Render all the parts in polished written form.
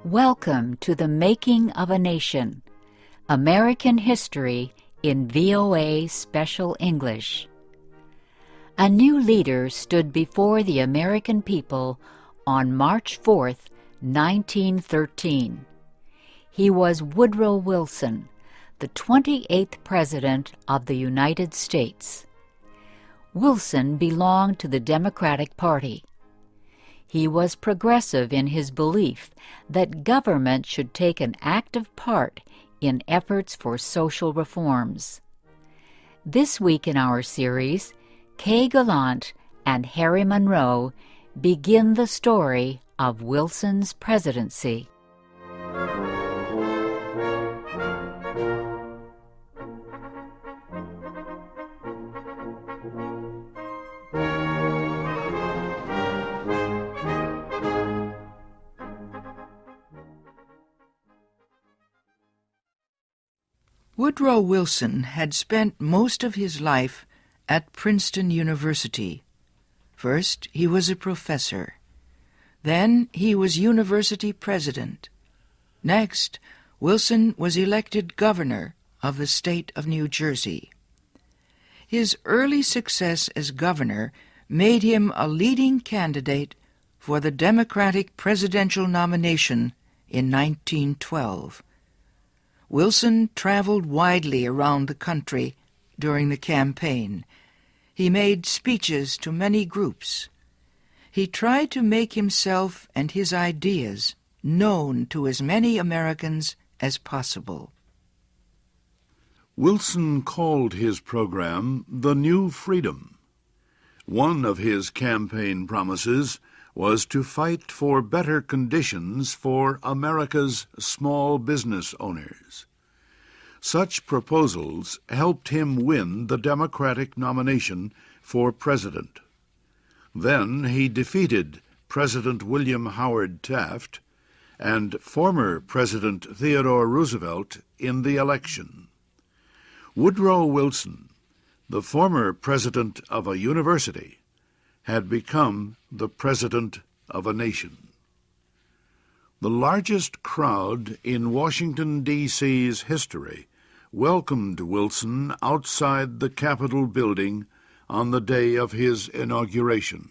Welcome to the Making of a Nation, American History in VOA Special English. A new leader stood before the American people on March 4th, 1913. He was Woodrow Wilson, the 28th President of the United States. Wilson belonged to the Democratic Party. He was progressive in his belief that government should take an active part in efforts for social reforms. This week in our series, Kay Gallant and Harry Monroe begin the story of Wilson's presidency. Woodrow Wilson had spent most of his life at Princeton University. First, he was a professor. Then he was university president. Next, Wilson was elected governor of the state of New Jersey. His early success as governor made him a leading candidate for the Democratic presidential nomination in 1912. Wilson traveled widely around the country during the campaign. He made speeches to many groups. He tried to make himself and his ideas known to as many Americans as possible. Wilson called his program The New Freedom. One of his campaign promises was to fight for better conditions for America's small business owners. Such proposals helped him win the Democratic nomination for president. Then he defeated President William Howard Taft and former President Theodore Roosevelt in the election. Woodrow Wilson, the former president of a university, had become the president of a nation. The largest crowd in Washington, D.C.'s history welcomed Wilson outside the Capitol building on the day of his inauguration.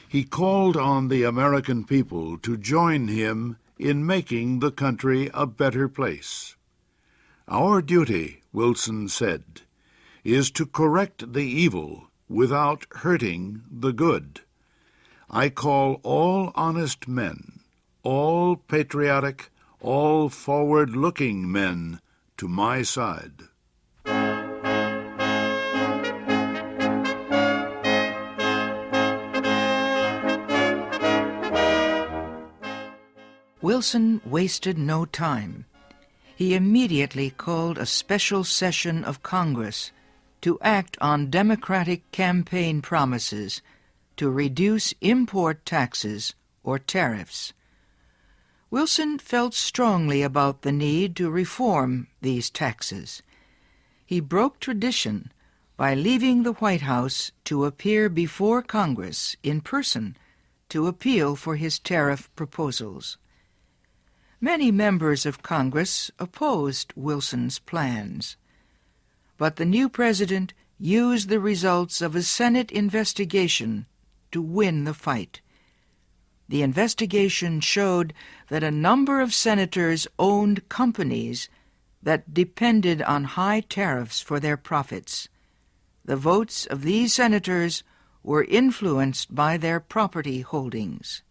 He called on the American people to join him in making the country a better place. "Our duty," Wilson said, "is to correct the evil without hurting the good. I call all honest men, all patriotic, all forward-looking men to my side." Wilson wasted no time. He immediately called a special session of Congress to act on Democratic campaign promises to reduce import taxes or tariffs. Wilson felt strongly about the need to reform these taxes. He broke tradition by leaving the White House to appear before Congress in person to appeal for his tariff proposals. Many members of Congress opposed Wilson's plans, but the new president used the results of a Senate investigation to win the fight. The investigation showed that a number of senators owned companies that depended on high tariffs for their profits. The votes of these senators were influenced by their property holdings.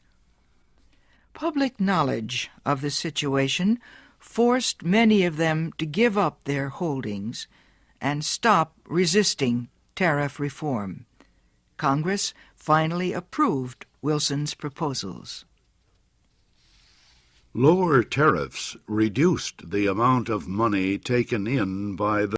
Public knowledge of the situation forced many of them to give up their holdings and stop resisting tariff reform. Congress finally approved Wilson's proposals. Lower tariffs reduced the amount of money taken in by the